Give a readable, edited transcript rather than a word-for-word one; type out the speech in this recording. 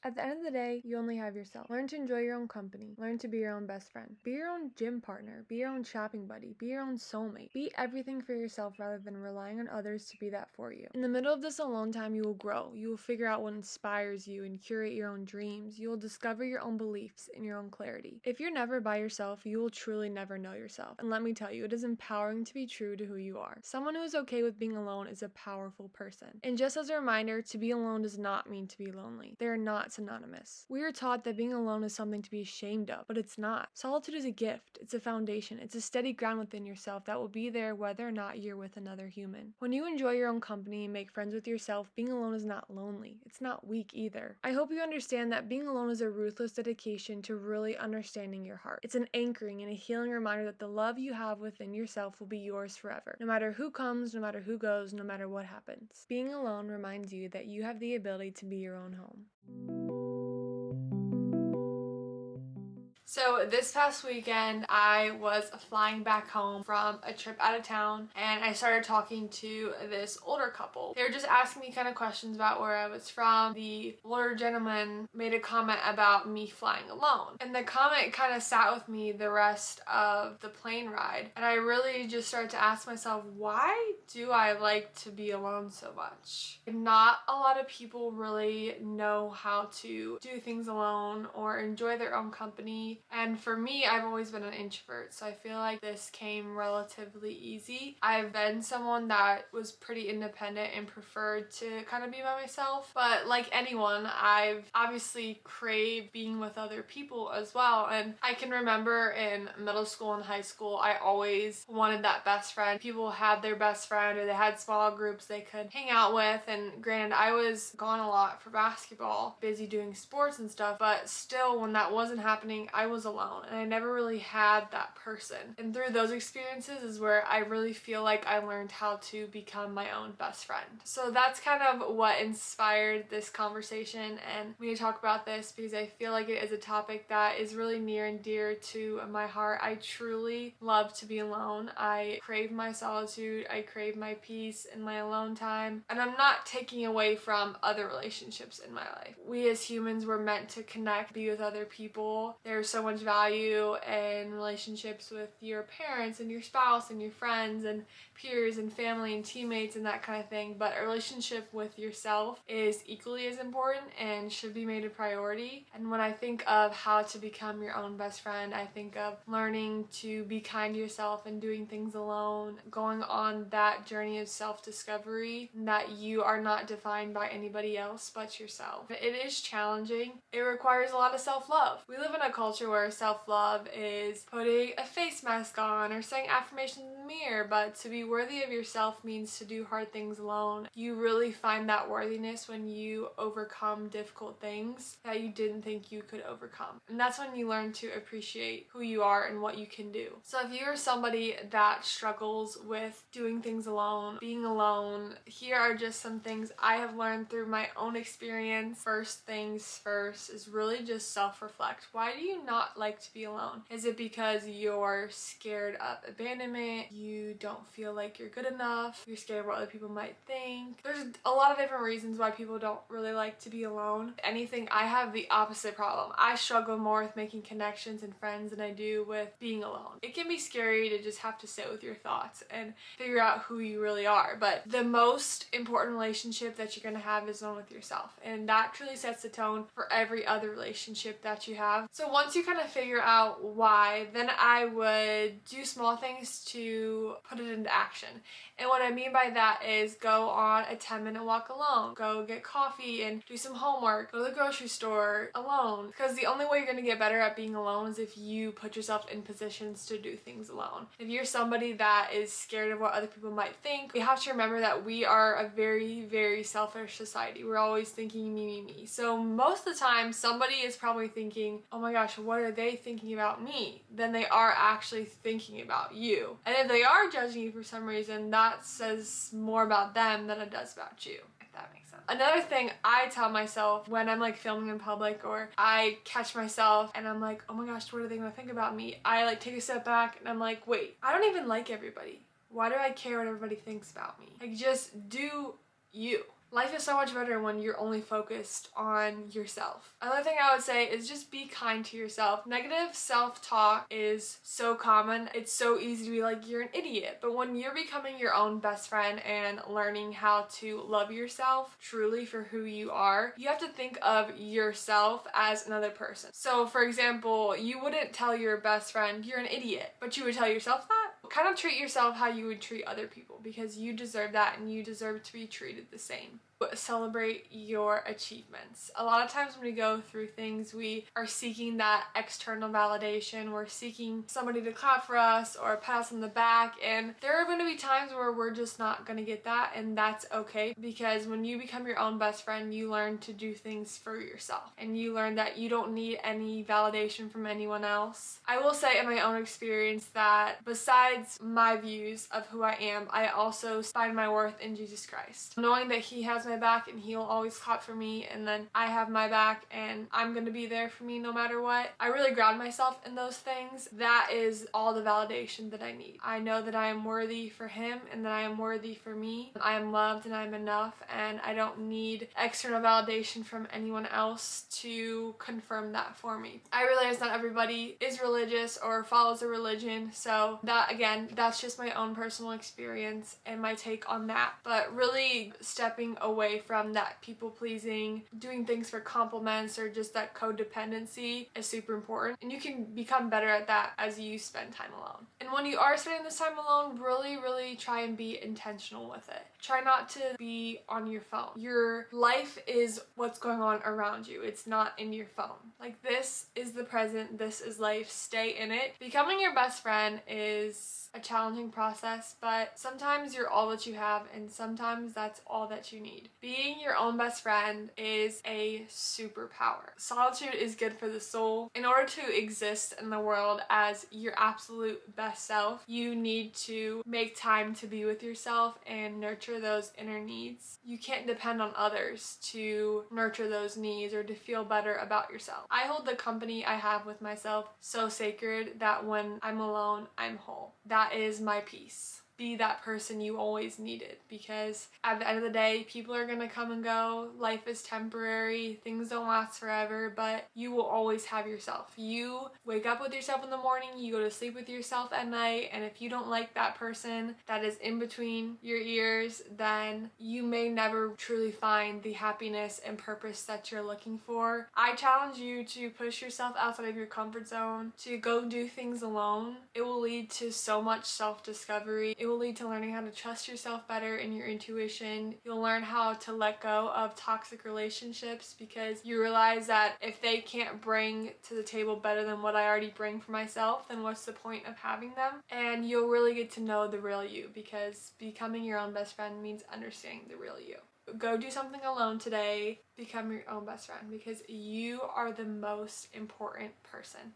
At the end of the day, you only have yourself. Learn to enjoy your own company. Learn to be your own best friend. Be your own gym partner. Be your own shopping buddy. Be your own soulmate. Be everything for yourself rather than relying on others to be that for you. In the middle of this alone time, you will grow. You will figure out what inspires you and curate your own dreams. You will discover your own beliefs and your own clarity. If you're never by yourself, you will truly never know yourself. And let me tell you, it is empowering to be true to who you are. Someone who is okay with being alone is a powerful person. And just as a reminder, to be alone does not mean to be lonely. They are not synonymous. We are taught that being alone is something to be ashamed of, but it's not. Solitude is a gift. It's a foundation. It's a steady ground within yourself that will be there whether or not you're with another human. When you enjoy your own company and make friends with yourself, being alone is not lonely. It's not weak either. I hope you understand that being alone is a ruthless dedication to really understanding your heart. It's an anchoring and a healing reminder that the love you have within yourself will be yours forever. No matter who comes, no matter who goes, no matter what happens. Being alone reminds you that you have the ability to be your own home. So this past weekend, I was flying back home from a trip out of town and I started talking to this older couple. They were just asking me kind of questions about where I was from. The older gentleman made a comment about me flying alone. And the comment kind of sat with me the rest of the plane ride. And I really just started to ask myself, why do I like to be alone so much? Not a lot of people really know how to do things alone or enjoy their own company. And for me, I've always been an introvert, so I feel like this came relatively easy. I've been someone that was pretty independent and preferred to kind of be by myself, but like anyone, I've obviously craved being with other people as well. And I can remember in middle school and high school, I always wanted that best friend. People had their best friend or they had small groups they could hang out with, and granted, I was gone a lot for basketball, busy doing sports and stuff, but still when that wasn't happening, I was alone and I never really had that person. And through those experiences is where I really feel like I learned how to become my own best friend. So that's kind of what inspired this conversation and me to talk about this, because I feel like it is a topic that is really near and dear to my heart. I truly love to be alone. I crave my solitude. I crave my peace and my alone time. And I'm not taking away from other relationships in my life. We as humans were meant to connect, be with other people. There's so much value in relationships with your parents and your spouse and your friends and peers and family and teammates and that kind of thing, but a relationship with yourself is equally as important and should be made a priority. And when I think of how to become your own best friend, I think of learning to be kind to yourself and doing things alone, going on that journey of self-discovery, that you are not defined by anybody else but yourself. It is challenging. It requires a lot of self-love. We live in a culture where self-love is putting a face mask on or saying affirmations in the mirror, but to be worthy of yourself means to do hard things alone. You really find that worthiness when you overcome difficult things that you didn't think you could overcome. And that's when you learn to appreciate who you are and what you can do. So if you're somebody that struggles with doing things alone, being alone, here are just some things I have learned through my own experience. First things first is really just self-reflect. Why do you not like to be alone? Is it because you're scared of abandonment? You don't feel like you're good enough? You're scared of what other people might think? There's a lot of different reasons why people don't really like to be alone. If anything, I have the opposite problem. I struggle more with making connections and friends than I do with being alone. It can be scary to just have to sit with your thoughts and figure out who you really are, but the most important relationship that you're gonna have is one with yourself, and that truly sets the tone for every other relationship that you have. So once you kind of figure out why, then I would do small things to put it into action. And what I mean by that is go on a 10-minute walk alone, go get coffee and do some homework, go to the grocery store alone, because the only way you're going to get better at being alone is if you put yourself in positions to do things alone. If you're somebody that is scared of what other people might think, we have to remember that we are a very, very selfish society. We're always thinking me, me, me. So most of the time somebody is probably thinking, oh my gosh, what are they thinking about me? Then they are actually thinking about you. And if they are judging you for some reason, that says more about them than it does about you. That makes sense. Another thing I tell myself when I'm like filming in public or I catch myself and I'm like, oh my gosh, what are they gonna think about me? I like take a step back and I'm like, wait, I don't even like everybody. Why do I care what everybody thinks about me? Like, just do you. Life is so much better when you're only focused on yourself. Another thing I would say is just be kind to yourself. Negative self-talk is so common. It's so easy to be like, you're an idiot. But when you're becoming your own best friend and learning how to love yourself truly for who you are, you have to think of yourself as another person. So for example, you wouldn't tell your best friend you're an idiot, but you would tell yourself that. Kind of treat yourself how you would treat other people, because you deserve that and you deserve to be treated the same. Celebrate your achievements. A lot of times when we go through things, we are seeking that external validation. We're seeking somebody to clap for us or pat us on the back, and there are going to be times where we're just not going to get that, and that's okay, because when you become your own best friend, you learn to do things for yourself and you learn that you don't need any validation from anyone else. I will say in my own experience that besides my views of who I am, I also find my worth in Jesus Christ. Knowing that He has my back and He'll always clap for me, and then I have my back and I'm gonna be there for me no matter what. I really ground myself in those things. That is all the validation that I need. I know that I am worthy for Him and that I am worthy for me. I am loved and I'm enough, and I don't need external validation from anyone else to confirm that for me. I realize not everybody is religious or follows a religion, so that again, that's just my own personal experience and my take on that. But really stepping away from that people pleasing, doing things for compliments, or just that codependency is super important, and you can become better at that as you spend time alone. And when you are spending this time alone, really try and be intentional with it. Try not to be on your phone. Your life is what's going on around you. It's not in your phone. Like, this is the present, this is life, stay in it. Becoming your best friend is a challenging process, but sometimes you're all that you have, and sometimes that's all that you need. Being your own best friend is a superpower. Solitude is good for the soul. In order to exist in the world as your absolute best self, you need to make time to be with yourself and nurture those inner needs. You can't depend on others to nurture those needs or to feel better about yourself. I hold the company I have with myself so sacred that when I'm alone, I'm whole. That is my peace. Be that person you always needed, because at the end of the day, people are gonna come and go. Life is temporary, things don't last forever, but you will always have yourself. You wake up with yourself in the morning, you go to sleep with yourself at night, and if you don't like that person that is in between your ears, then you may never truly find the happiness and purpose that you're looking for. I challenge you to push yourself outside of your comfort zone, to go do things alone. It will lead to so much self-discovery. It will lead to learning how to trust yourself better and your intuition. You'll learn how to let go of toxic relationships, because you realize that if they can't bring to the table better than what I already bring for myself, then what's the point of having them? And you'll really get to know the real you, because becoming your own best friend means understanding the real you. Go do something alone today. Become your own best friend, because you are the most important person.